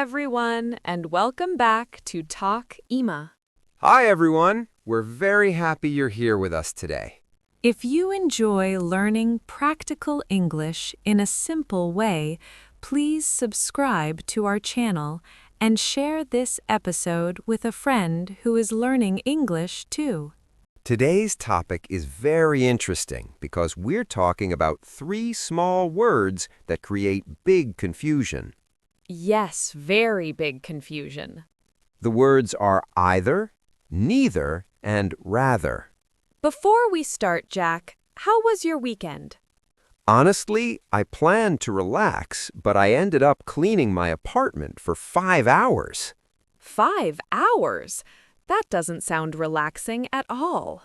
everyone, and welcome back to Talk Ema. Hi, everyone. We're very happy you're here with us today. If you enjoy learning practical English in a simple way, please subscribe to our channel and share this episode with a friend who is learning English too. Today's topic is very interesting because we're talking about 3 small words that create big confusion. Yes, very big confusion. The words are either, neither, and rather. Before we start, Jack, how was your weekend? Honestly, I planned to relax, but I ended up cleaning my apartment for 5 hours. 5 hours? That doesn't sound relaxing at all.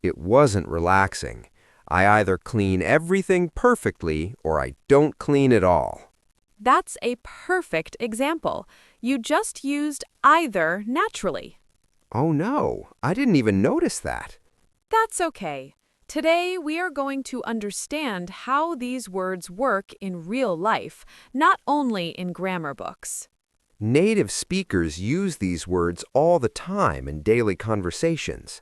It wasn't relaxing. I either clean everything perfectly or I don't clean at all. That's a perfect example. You just used either naturally. Oh no, I didn't even notice that. That's okay. Today we are going to understand how these words work in real life, not only in grammar books. Native speakers use these words all the time in daily conversations.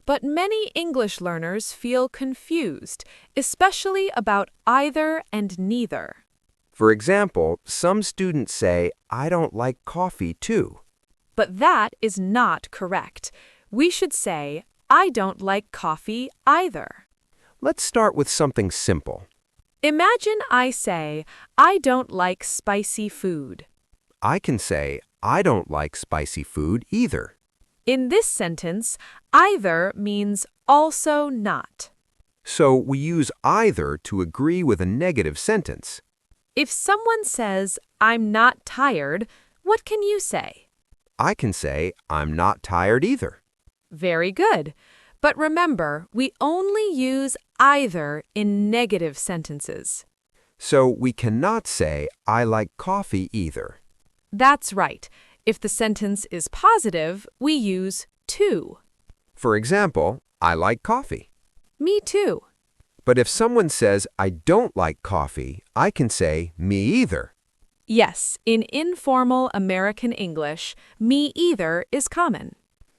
But many English learners feel confused, especially about either and neither. For example, some students say, "I don't like coffee too." But that is not correct. We should say, I don't like coffee either. Let's start with something simple. Imagine I say, I don't like spicy food. I can say, "I don't like spicy food either." In this sentence, either means also not. So we use either to agree with a negative sentence. If someone says, I'm not tired, what can you say? I can say, "I'm not tired either." Very good. But remember, we only use either in negative sentences. So we cannot say, "I like coffee either." That's right. If the sentence is positive, we use to. For example, "I like coffee." Me too. But if someone says, "I don't like coffee," I can say, "Me either." Yes, in informal American English, me either is common.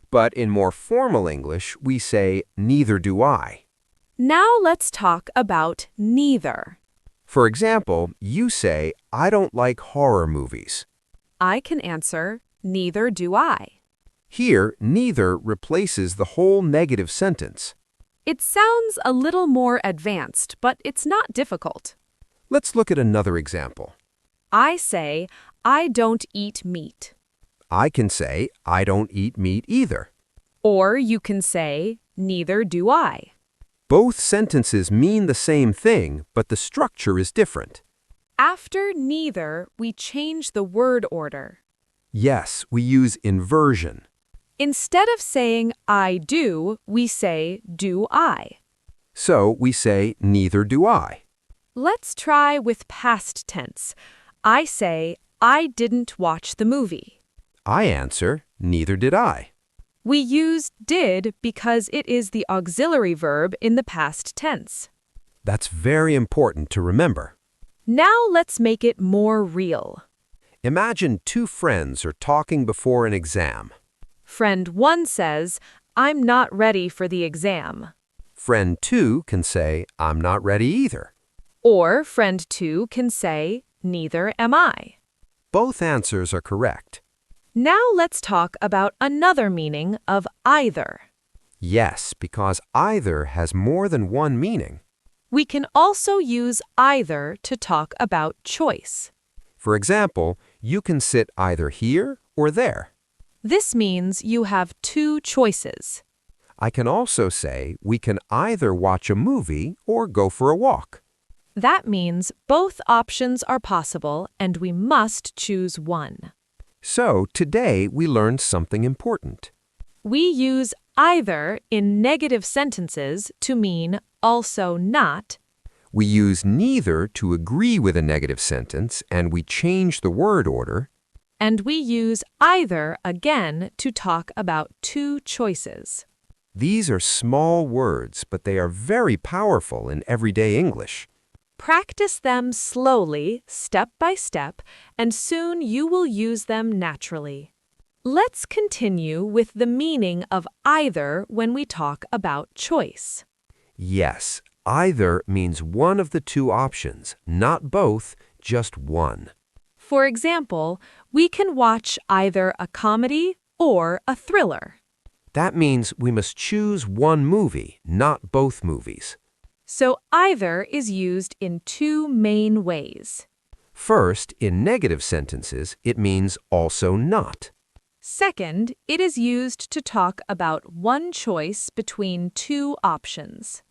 But in more formal English, we say, "Neither do I." Now let's talk about neither. For example, you say, "I don't like horror movies." I can answer, neither do I. Here, neither replaces the whole negative sentence. It sounds a little more advanced, but it's not difficult. Let's look at another example. I say, I don't eat meat. I can say, "I don't eat meat either." Or you can say, neither do I. Both sentences mean the same thing, but the structure is different. After neither, we change the word order. Yes, we use inversion. Instead of saying I do, we say do I. So we say, "Neither do I." Let's try with past tense. I say, I didn't watch the movie. I answer, "Neither did I." We use did because it is the auxiliary verb in the past tense. That's very important to remember. Now let's make it more real. Imagine 2 friends are talking before an exam. Friend 1 says, I'm not ready for the exam. Friend 2 can say, "I'm not ready either." Or friend 2 can say, neither am I. Both answers are correct. Now let's talk about another meaning of either. Yes, because either has more than one meaning. We can also use either to talk about choice. For example, you can sit either here or there. This means you have 2 choices. I can also say we can either watch a movie or go for a walk. That means both options are possible and we must choose one. So today we learned something important. We use either in negative sentences to mean also not. We use neither to agree with a negative sentence, and we change the word order. And we use either again to talk about 2 choices. These are small words, but they are very powerful in everyday English. Practice them slowly, step by step, and soon you will use them naturally. Let's continue with the meaning of either when we talk about choice. Yes, either means one of the two options, not both, just one. For example, we can watch either a comedy or a thriller. That means we must choose one movie, not both movies. So either is used in two main ways. First, in negative sentences, it means also not. Second, it is used to talk about one choice between two options.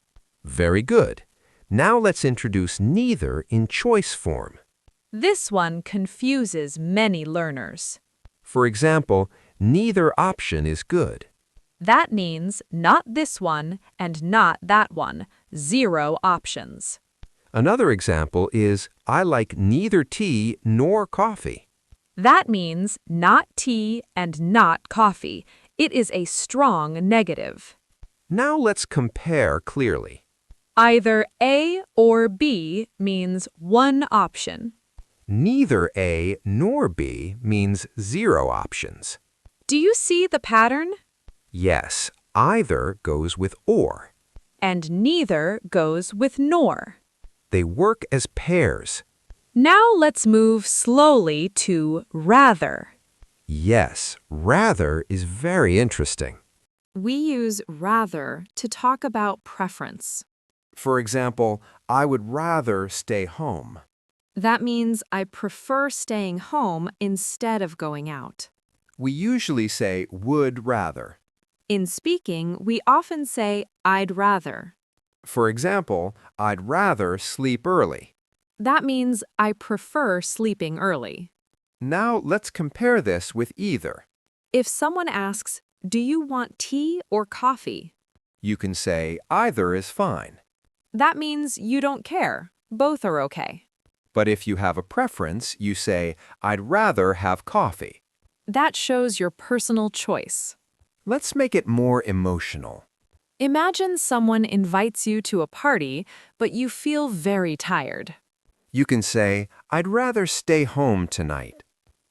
Very good. Now let's introduce neither in choice form. This one confuses many learners. For example, neither option is good. That means not this one and not that one. 0 options. Another example is, I like neither tea nor coffee. That means not tea and not coffee. It is a strong negative. Now let's compare clearly. Either A or B means one option. Neither A nor B means 0 options. Do you see the pattern? Yes, either goes with or. And neither goes with nor. They work as pairs. Now let's move slowly to rather. Yes, rather is very interesting. We use rather to talk about preference. For example, I would rather stay home. That means I prefer staying home instead of going out. We usually say would rather. In speaking, we often say I'd rather. For example, I'd rather sleep early. That means I prefer sleeping early. Now let's compare this with either. If someone asks, do you want tea or coffee? You can say either is fine. That means you don't care. Both are okay. But if you have a preference, you say, I'd rather have coffee. That shows your personal choice. Let's make it more emotional. Imagine someone invites you to a party, but you feel very tired. You can say, I'd rather stay home tonight.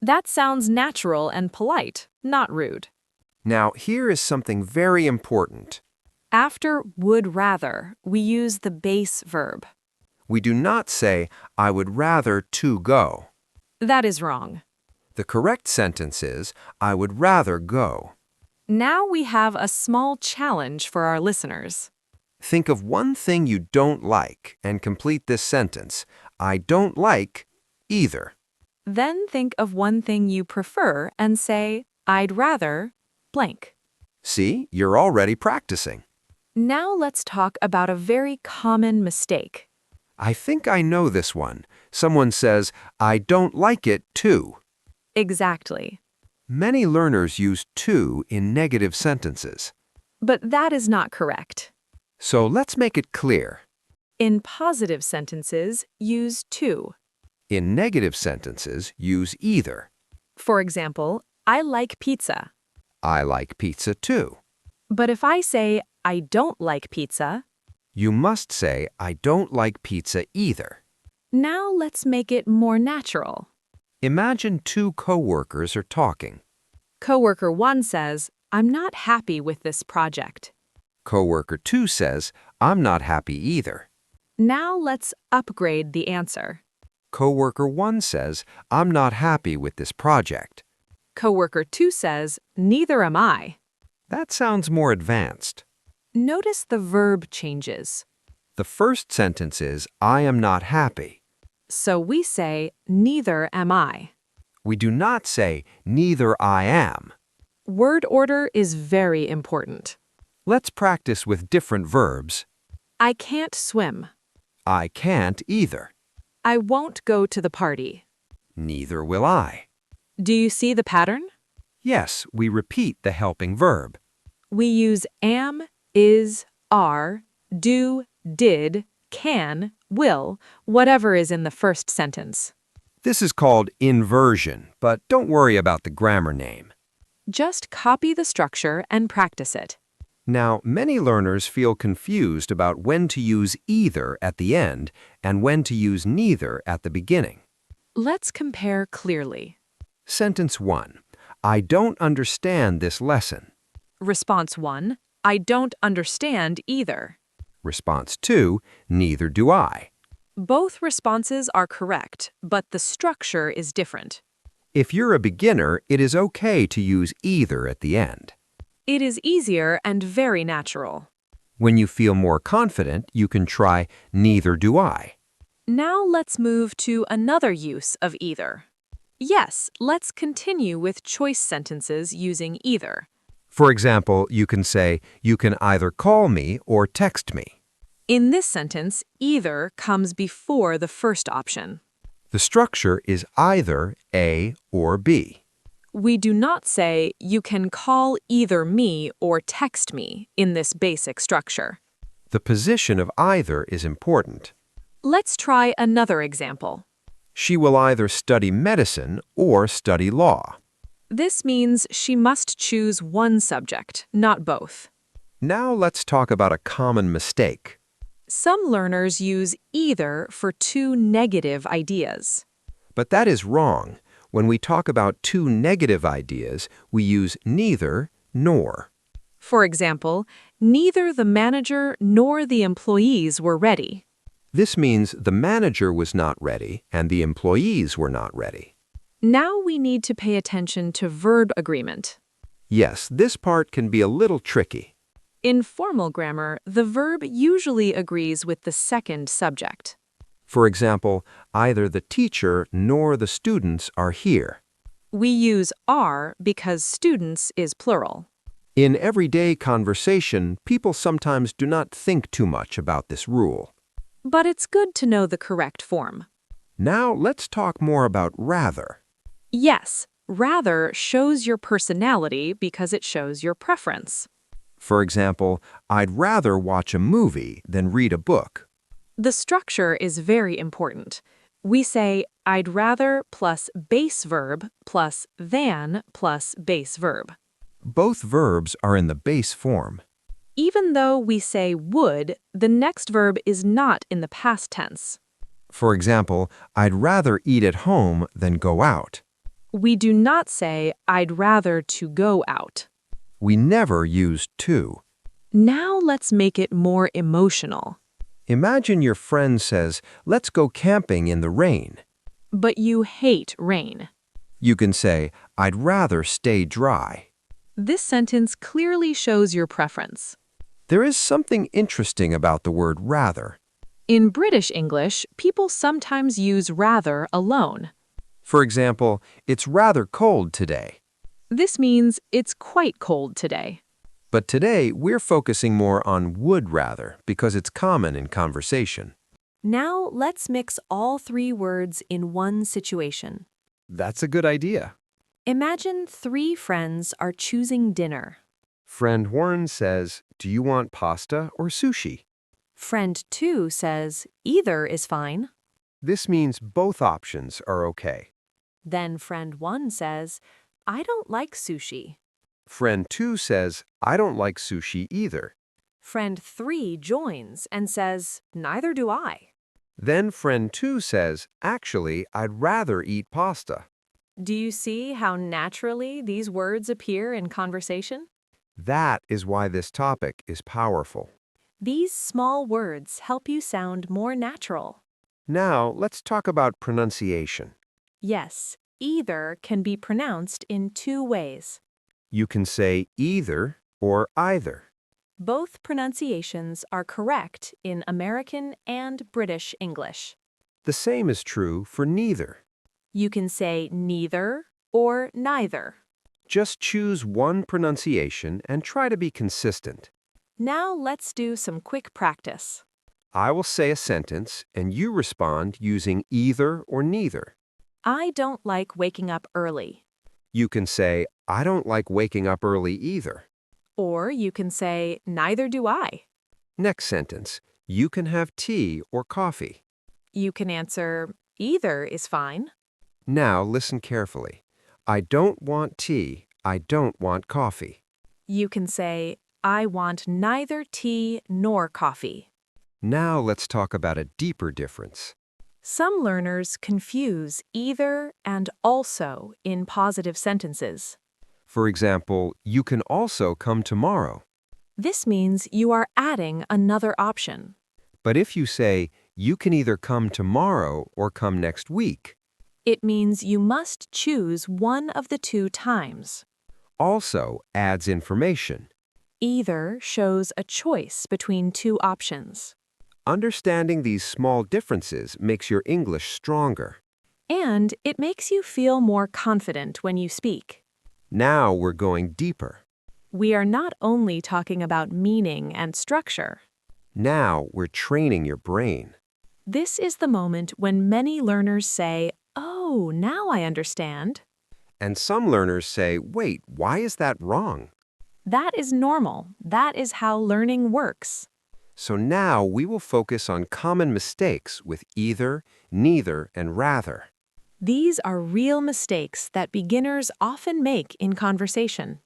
That sounds natural and polite, not rude. Now, here is something very important. After would rather, we use the base verb. We do not say, I would rather to go. That is wrong. The correct sentence is, I would rather go. Now we have a small challenge for our listeners. Think of one thing you don't like and complete this sentence. I don't like either. Then think of one thing you prefer and say, I'd rather blank. See, you're already practicing. Now let's talk about a very common mistake. I think I know this one. Someone says, I don't like it too. Exactly. Many learners use to in negative sentences. But that is not correct. So let's make it clear. In positive sentences, use to. In negative sentences, use either. For example, I like pizza. I like pizza too. But if I say, I don't like pizza, You must say, I don't like pizza either. now let's make it more natural. Imagine two coworkers are talking. Coworker 1 says, I'm not happy with this project. Coworker 2 says, I'm not happy either. Now let's upgrade the answer. Coworker 1 says, I'm not happy with this project. Coworker 2 says, neither am I. That sounds more advanced. Notice the verb changes. The first sentence is, I am not happy. So we say, neither am I. We do not say, neither I am. Word order is very important. Let's practice with different verbs. I can't swim. I can't either. I won't go to the party. Neither will I. Do you see the pattern? Yes, we repeat the helping verb. We use am, is, are, do, did, can, will, whatever is in the first sentence. This is called inversion, but don't worry about the grammar name. Just copy the structure and practice it. Now, many learners feel confused about when to use either at the end and when to use neither at the beginning. Let's compare clearly. Sentence 1. I don't understand this lesson. Response 1. I don't understand either. Response 2. Neither do I. Both responses are correct, but the structure is different. If you're a beginner, it is okay to use either at the end. It is easier and very natural. When you feel more confident, you can try neither do I. Now let's move to another use of either. Yes, let's continue with choice sentences using either. For example, you can say, you can either call me or text me. In this sentence, either comes before the first option. The structure is either A or B. We do not say, you can call either me or text me in this basic structure. The position of either is important. Let's try another example. She will either study medicine or study law. This means she must choose one subject, not both. Now let's talk about a common mistake. Some learners use either for two negative ideas. But that is wrong. When we talk about two negative ideas, we use neither nor. For example, neither the manager nor the employees were ready. This means the manager was not ready and the employees were not ready. Now we need to pay attention to verb agreement. Yes, this part can be a little tricky. In formal grammar, the verb usually agrees with the second subject. For example, either the teacher nor the students are here. We use are because students is plural. In everyday conversation, people sometimes do not think too much about this rule. But it's good to know the correct form. Now let's talk more about rather. Yes, rather shows your personality because it shows your preference. For example, I'd rather watch a movie than read a book. The structure is very important. We say, I'd rather plus base verb plus than plus base verb. Both verbs are in the base form. Even though we say would, the next verb is not in the past tense. For example, I'd rather eat at home than go out. We do not say, I'd rather to go out. We never use to. Now let's make it more emotional. Imagine your friend says, let's go camping in the rain. But you hate rain. You can say, I'd rather stay dry. This sentence clearly shows your preference. There is something interesting about the word rather. In British English, people sometimes use rather alone. For example, it's rather cold today. This means it's quite cold today. But today, we're focusing more on would rather because it's common in conversation. Now let's mix all three words in one situation. That's a good idea. Imagine three friends are choosing dinner. Friend 1 says, do you want pasta or sushi? Friend 2 says, either is fine. This means both options are okay. Then friend 1 says, I don't like sushi. Friend 2 says, I don't like sushi either. Friend 3 joins and says, neither do I. Then friend 2 says, actually, I'd rather eat pasta. Do you see how naturally these words appear in conversation? That is why this topic is powerful. These small words help you sound more natural. Now, let's talk about pronunciation. Yes, either can be pronounced in two ways. You can say either or either. Both pronunciations are correct in American and British English. The same is true for neither. You can say neither or neither. Just choose one pronunciation and try to be consistent. Now let's do some quick practice. I will say a sentence and you respond using either or neither. I don't like waking up early. You can say, I don't like waking up early either. Or you can say, neither do I. Next sentence, you can have tea or coffee. You can answer, either is fine. Now listen carefully. I don't want tea. I don't want coffee. You can say, I want neither tea nor coffee. Now let's talk about a deeper difference. Some learners confuse either and also in positive sentences. For example, you can also come tomorrow. This means you are adding another option. But if you say, you can either come tomorrow or come next week, It means you must choose one of the two times. also adds information. Either shows a choice between two options. Understanding these small differences makes your English stronger. And it makes you feel more confident when you speak. Now we're going deeper. We are not only talking about meaning and structure. Now we're training your brain. This is the moment when many learners say, "Oh, now I understand." And some learners say, wait, why is that wrong? That is normal. That is how learning works. So now we will focus on common mistakes with either, neither, and rather. These are real mistakes that beginners often make in conversation.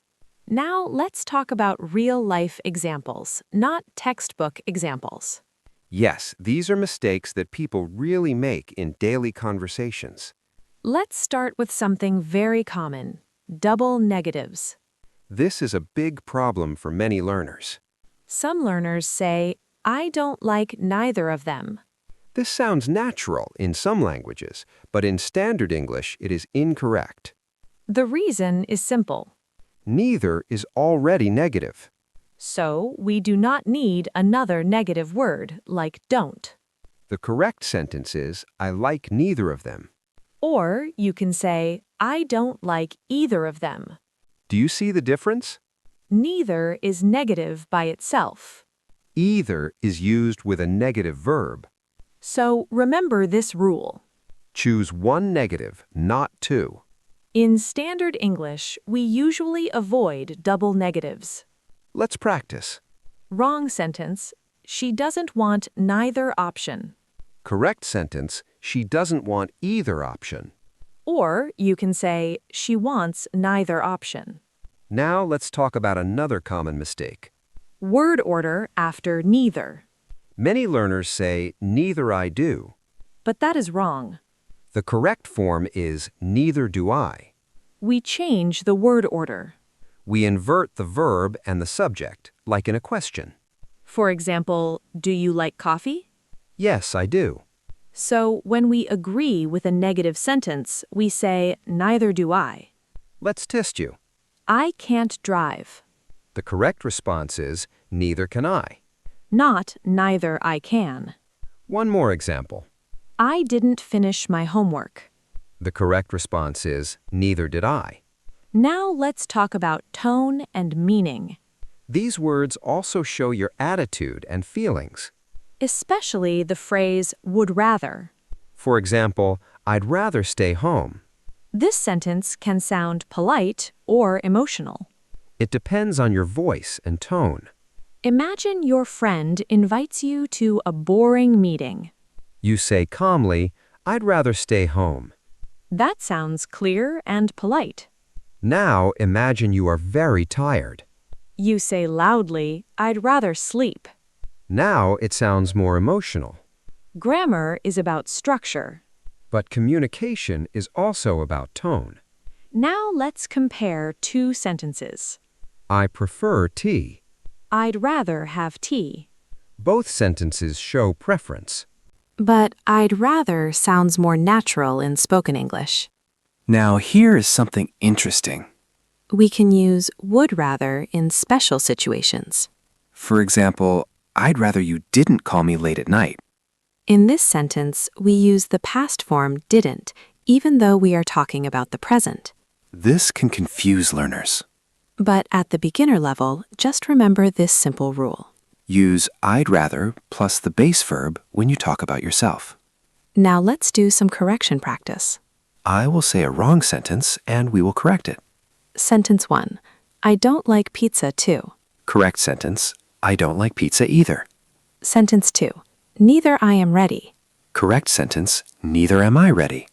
Now let's talk about real-life examples, not textbook examples. Yes, these are mistakes that people really make in daily conversations. Let's start with something very common, double negatives. This is a big problem for many learners. Some learners say, "I don't like neither of them." This sounds natural in some languages, but in standard English it is incorrect. The reason is simple. Neither is already negative. So we do not need another negative word, like don't. The correct sentence is, I like neither of them. Or you can say, "I don't like either of them." Do you see the difference? Neither is negative by itself. Either is used with a negative verb. So remember this rule. Choose one negative, not two. In standard English, we usually avoid double negatives. Let's practice. Wrong sentence, she doesn't want neither option. Correct sentence, she doesn't want either option. Or you can say, she wants neither option. Now let's talk about another common mistake. Word order after neither. Many learners say, neither I do. But that is wrong. The correct form is, neither do I. We change the word order. We invert the verb and the subject, like in a question. For example, do you like coffee? Yes, I do. So when we agree with a negative sentence, we say, neither do I. Let's test you. I can't drive. The correct response is, neither can I. Not neither I can. One more example. I didn't finish my homework. The correct response is, neither did I. Now let's talk about tone and meaning. These words also show your attitude and feelings. Especially the phrase would rather. For example, I'd rather stay home. This sentence can sound polite or emotional. It depends on your voice and tone. Imagine your friend invites you to a boring meeting. You say calmly, I'd rather stay home. That sounds clear and polite. Now imagine you are very tired. You say loudly, I'd rather sleep. Now it sounds more emotional. Grammar is about structure. But communication is also about tone. Now let's compare two sentences. I prefer tea. I'd rather have tea. Both sentences show preference. But I'd rather sounds more natural in spoken English. Now here is something interesting. We can use would rather in special situations. For example, I'd rather you didn't call me late at night. In this sentence, we use the past form didn't, even though we are talking about the present. This can confuse learners. But at the beginner level, just remember this simple rule. Use I'd rather plus the base verb when you talk about yourself. Now let's do some correction practice. I will say a wrong sentence and we will correct it. Sentence 1. I don't like pizza too. Correct sentence, I don't like pizza either. Sentence 2. Neither I am ready. Correct sentence, neither am I ready.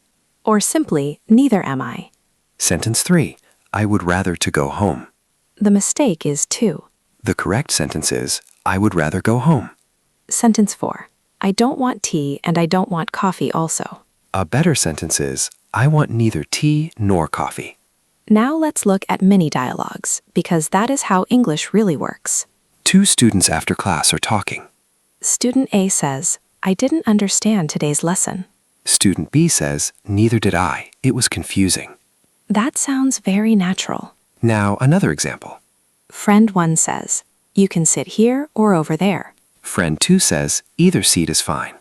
Or simply, neither am I. Sentence 3, I would rather to go home. The mistake is to. The correct sentence is, I would rather go home. Sentence 4. I don't want tea and I don't want coffee also. A better sentence is, I want neither tea nor coffee. Now let's look at mini dialogues, because that is how English really works. Two students after class are talking. Student A says, I didn't understand today's lesson. Student B says, neither did I. It was confusing. That sounds very natural. Now, another example. Friend 1 says, you can sit here or over there. Friend 2 says, either seat is fine.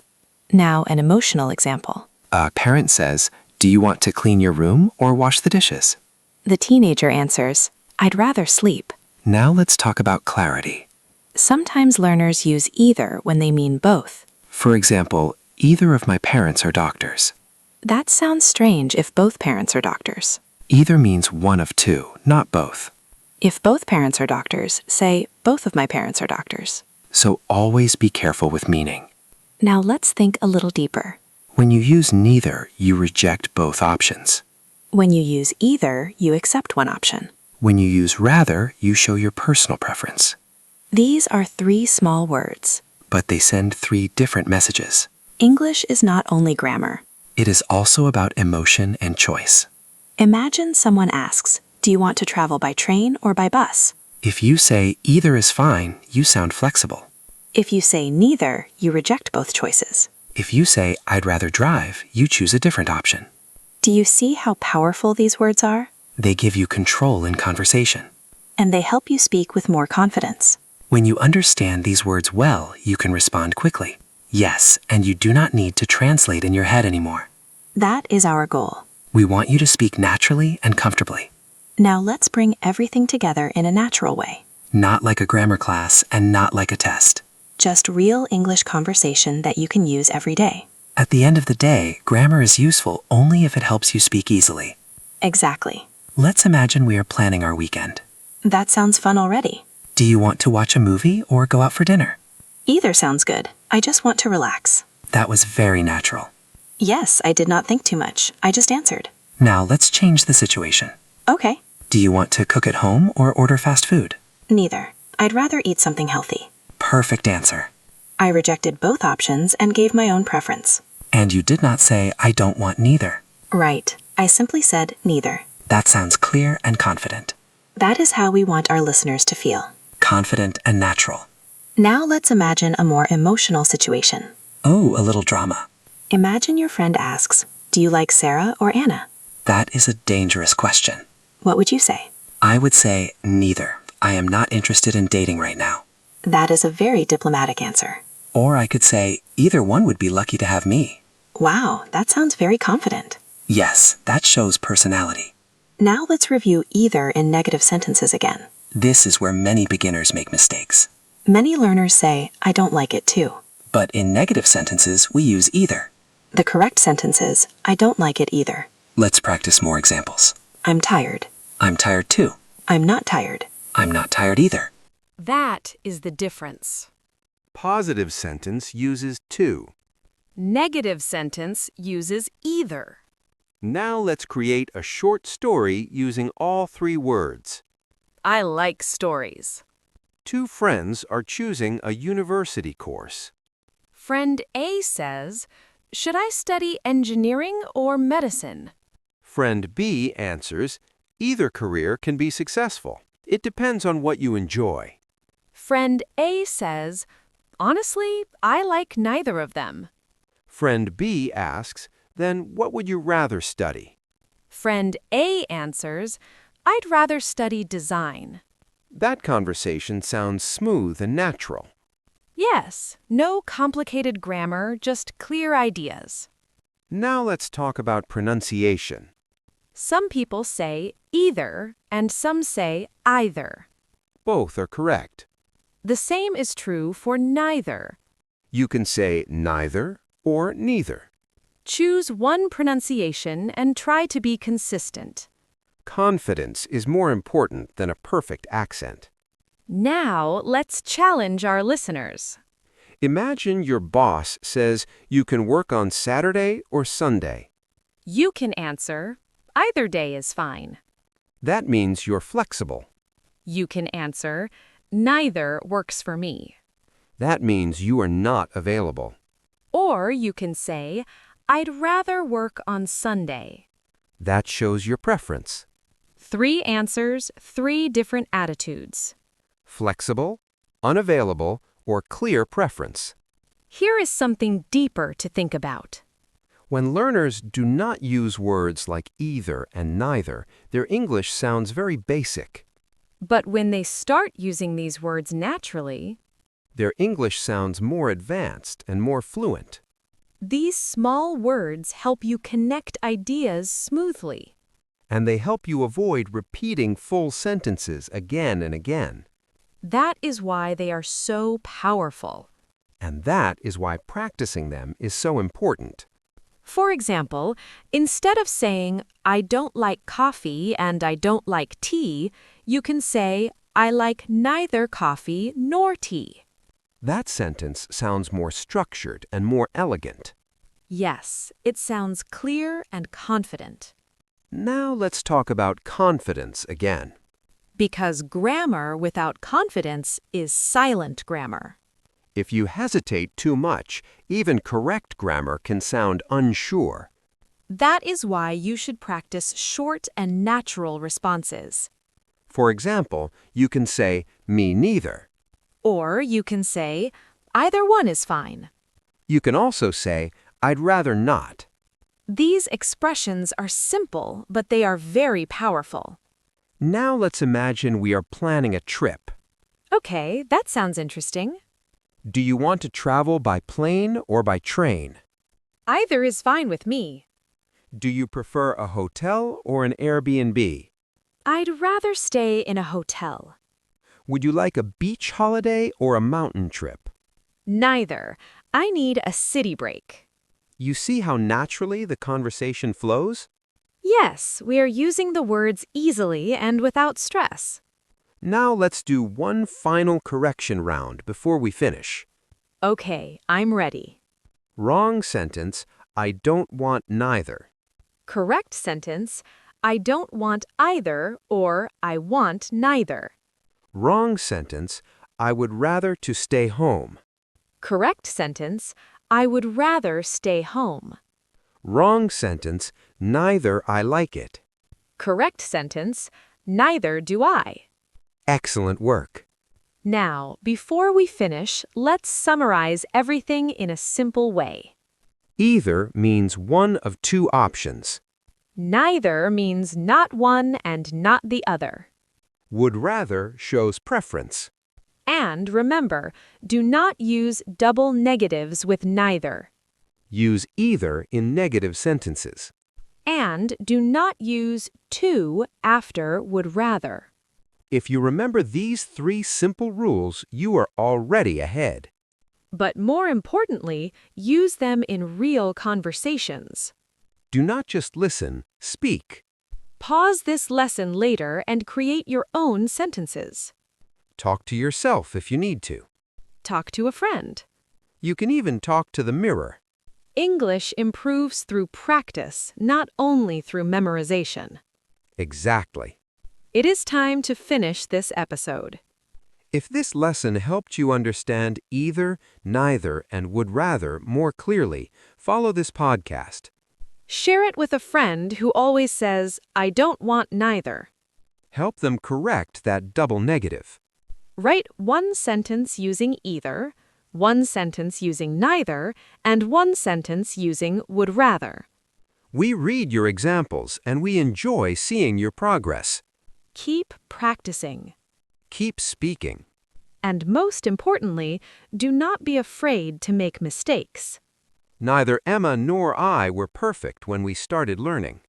Now an emotional example. A parent says, do you want to clean your room or wash the dishes? The teenager answers, I'd rather sleep. Now let's talk about clarity. Sometimes learners use either when they mean both. For example, either of my parents are doctors. That sounds strange if both parents are doctors. Either means one of two, not both. If both parents are doctors, say, both of my parents are doctors. So always be careful with meaning. Now let's think a little deeper. When you use neither, you reject both options. When you use either, you accept one option. When you use rather, you show your personal preference. These are 3 small words. But they send 3 different messages. English is not only grammar. It is also about emotion and choice. Imagine someone asks, do you want to travel by train or by bus? If you say either is fine, you sound flexible. If you say neither, you reject both choices. If you say I'd rather drive, you choose a different option. Do you see how powerful these words are? They give you control in conversation. And they help you speak with more confidence. When you understand these words well, you can respond quickly. Yes, and you do not need to translate in your head anymore. That is our goal. We want you to speak naturally and comfortably. Now let's bring everything together in a natural way. Not like a grammar class and not like a test. Just real English conversation that you can use every day. At the end of the day, grammar is useful only if it helps you speak easily. Exactly. Let's imagine we are planning our weekend. That sounds fun already. Do you want to watch a movie or go out for dinner? Either sounds good. I just want to relax. That was very natural. Yes, I did not think too much. I just answered. Now let's change the situation. Okay. Do you want to cook at home or order fast food? Neither. I'd rather eat something healthy. Perfect answer. I rejected both options and gave my own preference. And you did not say, I don't want neither. Right. I simply said neither. That sounds clear and confident. That is how we want our listeners to feel. Confident and natural. Now let's imagine a more emotional situation. Oh, a little drama. Imagine your friend asks, do you like Sarah or Anna? That is a dangerous question. What would you say? I would say neither. I am not interested in dating right now. That is a very diplomatic answer. Or I could say either one would be lucky to have me. Wow, that sounds very confident. Yes, that shows personality. Now let's review either in negative sentences again. This is where many beginners make mistakes. Many learners say, I don't like it too. But in negative sentences, we use either. The correct sentence is, I don't like it either. Let's practice more examples. I'm tired. I'm tired too. I'm not tired. I'm not tired either. That is the difference. Positive sentence uses to. Negative sentence uses either. Now let's create a short story using all 3 words. I like stories. 2 friends are choosing a university course. Friend A says, should I study engineering or medicine? Friend B answers, either career can be successful. It depends on what you enjoy. Friend A says, honestly, I like neither of them. Friend B asks, then what would you rather study? Friend A answers, I'd rather study design. That conversation sounds smooth and natural. Yes, no complicated grammar, just clear ideas. Now let's talk about pronunciation. Some people say either, and some say either. Both are correct. The same is true for neither. You can say neither or neither. Choose one pronunciation and try to be consistent. Confidence is more important than a perfect accent. Now, let's challenge our listeners. Imagine your boss says you can work on Saturday or Sunday. You can answer, either day is fine. That means you're flexible. You can answer, neither works for me. That means you are not available. Or you can say, I'd rather work on Sunday. That shows your preference. 3 answers, 3 different attitudes. Flexible, unavailable, or clear preference. Here is something deeper to think about. When learners do not use words like either and neither, their English sounds very basic. But when they start using these words naturally, Their English sounds more advanced and more fluent. these small words help you connect ideas smoothly. And they help you avoid repeating full sentences again and again. That is why they are so powerful. And that is why practicing them is so important. For example, instead of saying, I don't like coffee and I don't like tea, you can say, I like neither coffee nor tea. That sentence sounds more structured and more elegant. Yes, it sounds clear and confident. Now let's talk about confidence again. Because grammar without confidence is silent grammar. If you hesitate too much, even correct grammar can sound unsure. That is why you should practice short and natural responses. For example, you can say, me neither. Or you can say, either one is fine. You can also say, I'd rather not. These expressions are simple, but they are very powerful. Now let's imagine we are planning a trip. Okay, that sounds interesting. Do you want to travel by plane or by train? Either is fine with me. Do you prefer a hotel or an Airbnb? I'd rather stay in a hotel. Would you like a beach holiday or a mountain trip? Neither. I need a city break. You see how naturally the conversation flows? Yes, we are using the words easily and without stress. Now let's do one final correction round before we finish. Okay, I'm ready. Wrong sentence, I don't want neither. Correct sentence, I don't want either or I want neither. Wrong sentence, I would rather to stay home. Correct sentence, I would rather stay home. Wrong sentence, neither I like it. Correct sentence, neither do I. Excellent work. Now, before we finish, let's summarize everything in a simple way. Either means one of 2 options. Neither means not one and not the other. Would rather shows preference. And remember, do not use double negatives with neither. Use either in negative sentences. And do not use to after would rather. If you remember these 3 simple rules, you are already ahead. But more importantly, use them in real conversations. Do not just listen, speak. Pause this lesson later and create your own sentences. Talk to yourself if you need to. Talk to a friend. You can even talk to the mirror. English improves through practice, not only through memorization. Exactly. It is time to finish this episode. If this lesson helped you understand either, neither, and would rather more clearly, follow this podcast. Share it with a friend who always says, I don't want neither. Help them correct that double negative. Write one sentence using either, one sentence using neither, and one sentence using would rather. We read your examples and we enjoy seeing your progress. Keep practicing. Keep speaking. And most importantly, do not be afraid to make mistakes. Neither Emma nor I were perfect when we started learning.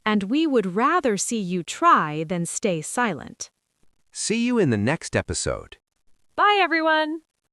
And we would rather see you try than stay silent. See you in the next episode. Bye, everyone!